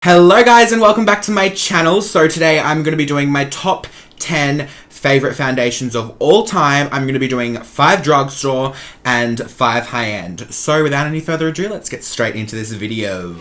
Hello guys and welcome back to my channel. So today I'm going to be doing my top 10 favorite foundations of all time. I'm going to be doing 5 drugstore and 5 high-end. So without any further ado, let's get straight into this video.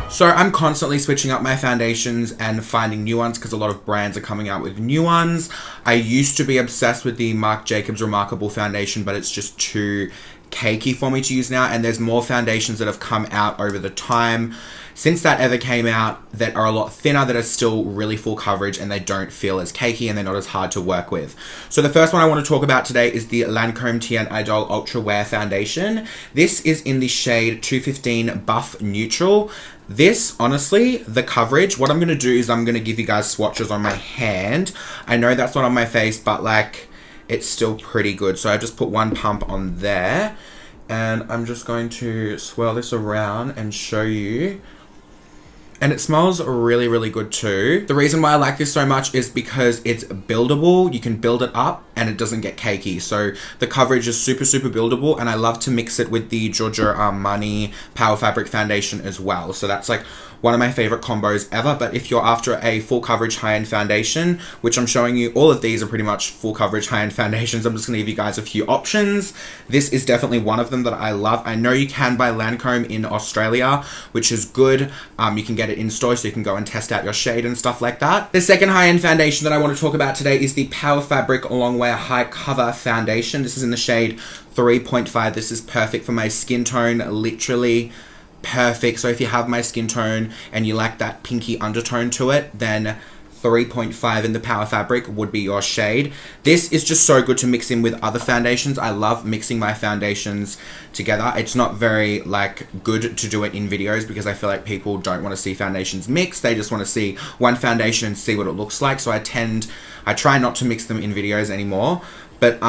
So I'm constantly switching up my foundations and finding new ones because a lot of brands are coming out with new ones. I used to be obsessed with the Marc Jacobs Remarkable foundation, but it's just too cakey for me to use now, and there's more foundations that have come out over the time since that ever came out that are a lot thinner, that are still really full coverage, and they don't feel as cakey and they're not as hard to work with. So the first one I want to talk about today is the Lancome Tien Idol Ultra Wear Foundation. This is in the shade 215 Buff Neutral. This, honestly, the coverage, what I'm going to do is I'm going to give you guys swatches on my hand. I know that's not on my face, but like, it's still pretty good. So I just put one pump on there, and I'm just going to swirl this around and show you. And it smells really, really good too. The reason why I like this so much is because it's buildable. You can build it up and it doesn't get cakey. So the coverage is super, super buildable, and I love to mix it with the Giorgio Milani Power Fabric Foundation as well. So that's like one of my favorite combos ever. But if you're after a full coverage high-end foundation, which I'm showing you, all of these are pretty much full coverage high-end foundations. I'm just gonna give you guys a few options. This is definitely one of them that I love. I know you can buy Lancome in Australia, which is good. You can get it in store so you can go and test out your shade and stuff like that. The second high-end foundation that I want to talk about today is the Power Fabric Longwear High Cover Foundation. This is in the shade 3.5. This is perfect for my skin tone, literally perfect. So if you have my skin tone and you like that pinky undertone to it, then 3.5 in the Power Fabric would be your shade. This is just so good to mix in with other foundations. I love mixing my foundations together. It's not very like good to do it in videos because I feel like people don't want to see foundations mixed. They just want to see one foundation and see what it looks like. So I try not to mix them in videos anymore. But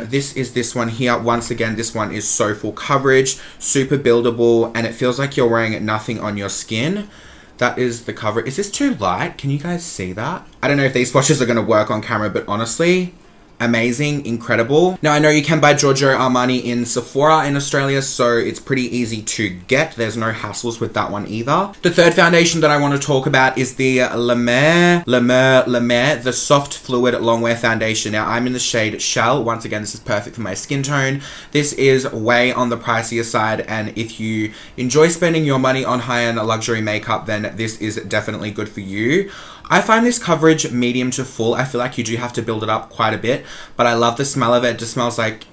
this is this one here. Once again, this one is so full coverage, super buildable, and it feels like you're wearing nothing on your skin. That is the cover. Is this too light? Can you guys see that? I don't know if these swatches are going to work on camera, but honestly, amazing, incredible. Now, I know you can buy Giorgio Armani in Sephora in Australia, so it's pretty easy to get. There's no hassles with that one either. The third foundation that I want to talk about is the Lamar, the Soft Fluid Longwear Foundation. Now, I'm in the shade Shell. Once again, this is perfect for my skin tone. This is way on the pricier side, and if you enjoy spending your money on high-end luxury makeup, then this is definitely good for you. I find this coverage medium to full. I feel like you do have to build it up quite a bit, but I love the smell of it. It just smells like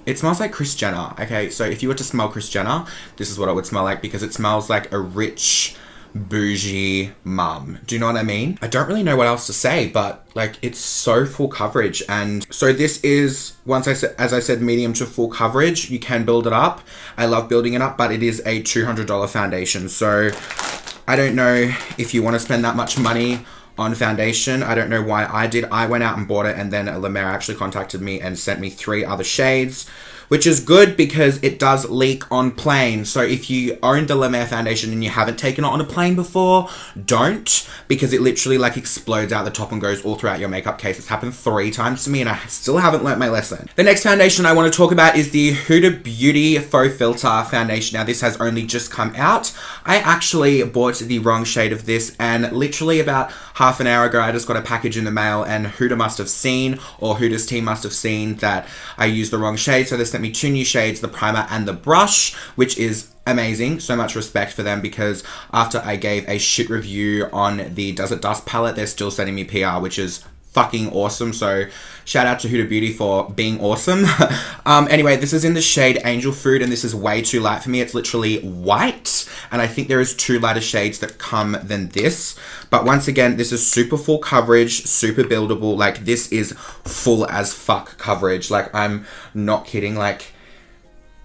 Kris Jenner. Okay, so if you were to smell Kris Jenner, this is what it would smell like, because it smells like a rich, bougie mum. Do you know what I mean? I don't really know what else to say, but like, it's so full coverage. And so this is, as I said, medium to full coverage. You can build it up. I love building it up, but it is a $200 foundation. So I don't know if you want to spend that much money on foundation. I don't know why I did. I went out and bought it, and then Lamar actually contacted me and sent me 3 other shades, which is good because it does leak on plane. So if you own the Lamar foundation and you haven't taken it on a plane before, don't, because it literally like explodes out the top and goes all throughout your makeup case. It's happened 3 times to me and I still haven't learnt my lesson. The next foundation I want to talk about is the Huda Beauty Faux Filter Foundation. Now, this has only just come out. I actually bought the wrong shade of this, and literally about half an hour ago, I just got a package in the mail, and Huda must have seen, or Huda's team must have seen, that I used the wrong shade. So they sent me 2 new shades, the primer and the brush, which is amazing. So much respect for them, because after I gave a shit review on the Does It Dust palette, they're still sending me PR, which is fucking awesome. So shout out to Huda Beauty for being awesome. Anyway, this is in the shade Angel Food, and this is way too light for me. It's literally white, and I think there is 2 lighter shades that come than this. But once again, this is super full coverage, super buildable. Like, this is full as fuck coverage. Like, I'm not kidding. Like,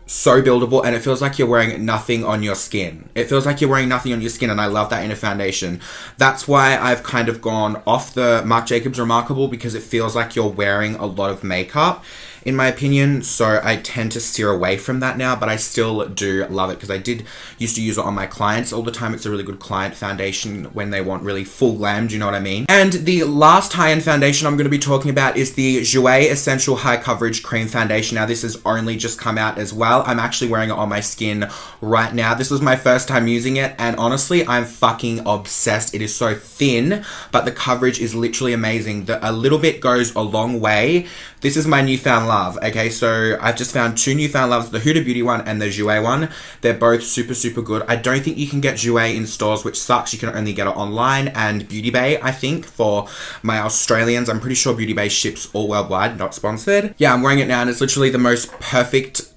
so buildable, and it feels like you're wearing nothing on your skin. It feels like you're wearing nothing on your skin, and I love that in a foundation. That's why I've kind of gone off the Marc Jacobs Remarkable, because it feels like you're wearing a lot of makeup. in my opinion, so I tend to steer away from that now, but I still do love it because I did used to use it on my clients all the time. It's a really good client foundation when they want really full glam, do you know what I mean? And the last high-end foundation I'm going to be talking about is the Jouer Essential High Coverage Cream Foundation. Now, this has only just come out as well. I'm actually wearing it on my skin right now. This was my first time using it, and honestly, I'm fucking obsessed. It is so thin, but the coverage is literally amazing. A little bit goes a long way. This is my newfound love, okay? So I've just found two newfound loves, the Huda Beauty one and the Jouer one. They're both super, super good. I don't think you can get Jouer in stores, which sucks. You can only get it online, and Beauty Bay, I think, for my Australians. I'm pretty sure Beauty Bay ships all worldwide, not sponsored. Yeah, I'm wearing it now, and it's literally the most perfect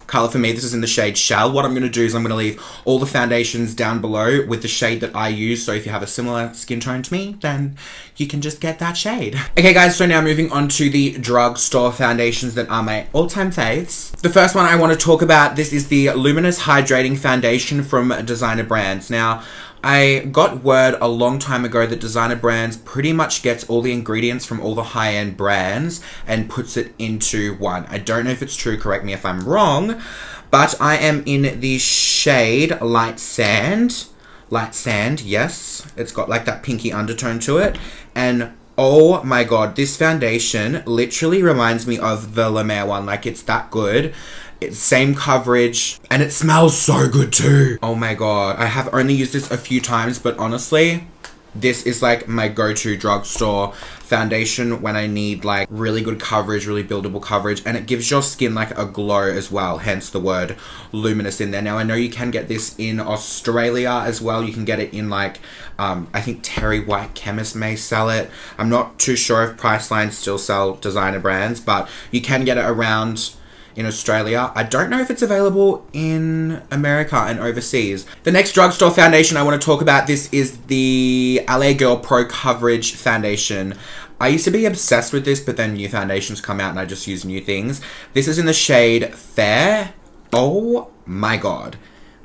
color for me. This is in the shade Shell. What I'm going to do is I'm going to leave all the foundations down below with the shade that I use. So if you have a similar skin tone to me, then you can just get that shade. Okay guys, so now moving on to the drugstore foundations that are my all-time faves. The first one I want to talk about, this is the Luminous Hydrating Foundation from Designer Brands. Now, I got word a long time ago that Designer Brands pretty much gets all the ingredients from all the high-end brands and puts it into one. I don't know if it's true, correct me if I'm wrong, but I am in the shade Light Sand. Light Sand, yes. It's got like that pinky undertone to it. And oh my god, this foundation literally reminds me of the Lamar one. Like, it's that good. It's same coverage, and it smells so good too. Oh my god, I have only used this a few times, but honestly, this is like my go-to drugstore foundation when I need like really good coverage, really buildable coverage, and it gives your skin like a glow as well, hence the word luminous in there. Now, I know you can get this in Australia as well. You can get it in like, I think Terry White Chemist may sell it. I'm not too sure if Priceline still sell Designer Brands, but you can get it around in Australia. I don't know if it's available in America and overseas. The next drugstore foundation I want to talk about, this is the LA Girl Pro Coverage Foundation. I used to be obsessed with this, but then new foundations come out and I just use new things. This is in the shade Fair. Oh my god.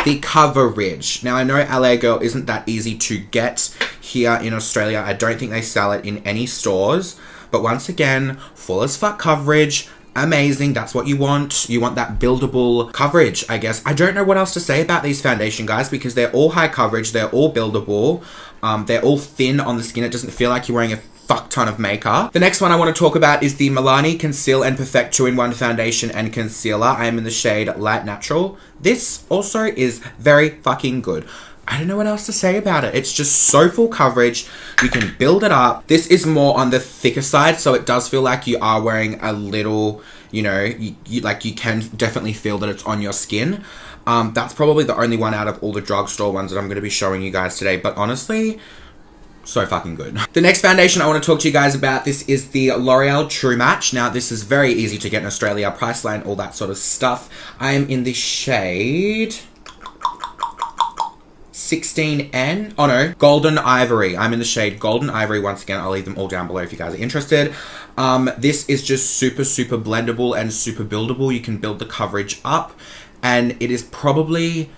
The coverage. Now, I know LA Girl isn't that easy to get here in Australia. I don't think they sell it in any stores. But once again, full as fuck coverage. Amazing. That's what you want. You want that buildable coverage, I guess. I don't know what else to say about these foundation, guys, because they're all high coverage. They're all buildable. They're all thin on the skin. It doesn't feel like you're wearing a fuck ton of makeup. The next one I want to talk about is the Milani Conceal and Perfect 2-in-1 Foundation and Concealer. I am in the shade Light Natural. This also is very fucking good. I don't know what else to say about it. It's just so full coverage. You can build it up. This is more on the thicker side, so it does feel like you are wearing a little, you know, you can definitely feel that it's on your skin. That's probably the only one out of all the drugstore ones that I'm going to be showing you guys today. But honestly, so fucking good. The next foundation I want to talk to you guys about, this is the L'Oreal True Match. Now, this is very easy to get in Australia, Priceline, all that sort of stuff. I am in the shade 16N. Oh no, Golden Ivory. I'm in the shade Golden Ivory. Once again, I'll leave them all down below if you guys are interested. This is just super, super blendable and super buildable. You can build the coverage up, and it is probably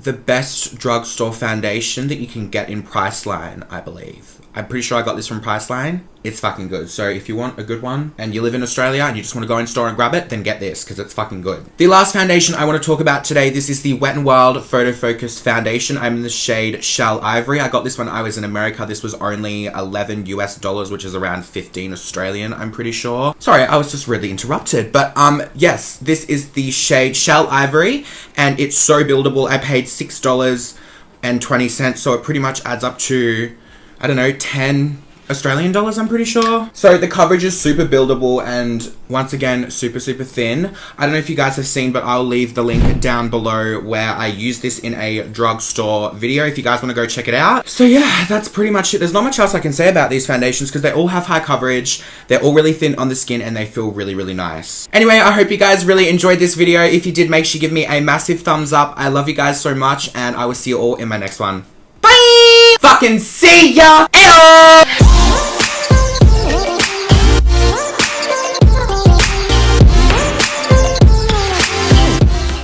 the best drugstore foundation that you can get in Priceline, I believe. I'm pretty sure I got this from Priceline. It's fucking good. So if you want a good one and you live in Australia and you just want to go in store and grab it, then get this because it's fucking good. The last foundation I want to talk about today, this is the Wet n Wild Photo Focus Foundation. I'm in the shade Shell Ivory. I got this when I was in America. This was only $11 US, which is around 15 Australian, I'm pretty sure. Sorry, I was just really interrupted. But yes, this is the shade Shell Ivory and it's so buildable. I paid $6.20, so it pretty much adds up to, I don't know, 10 Australian dollars, I'm pretty sure. So the coverage is super buildable and once again, super, super thin. I don't know if you guys have seen, but I'll leave the link down below where I use this in a drugstore video if you guys want to go check it out. So yeah, that's pretty much it. There's not much else I can say about these foundations because they all have high coverage. They're all really thin on the skin and they feel really, really nice. Anyway, I hope you guys really enjoyed this video. If you did, make sure you give me a massive thumbs up. I love you guys so much and I will see you all in my next one. Bye! Fucking see ya! Ew!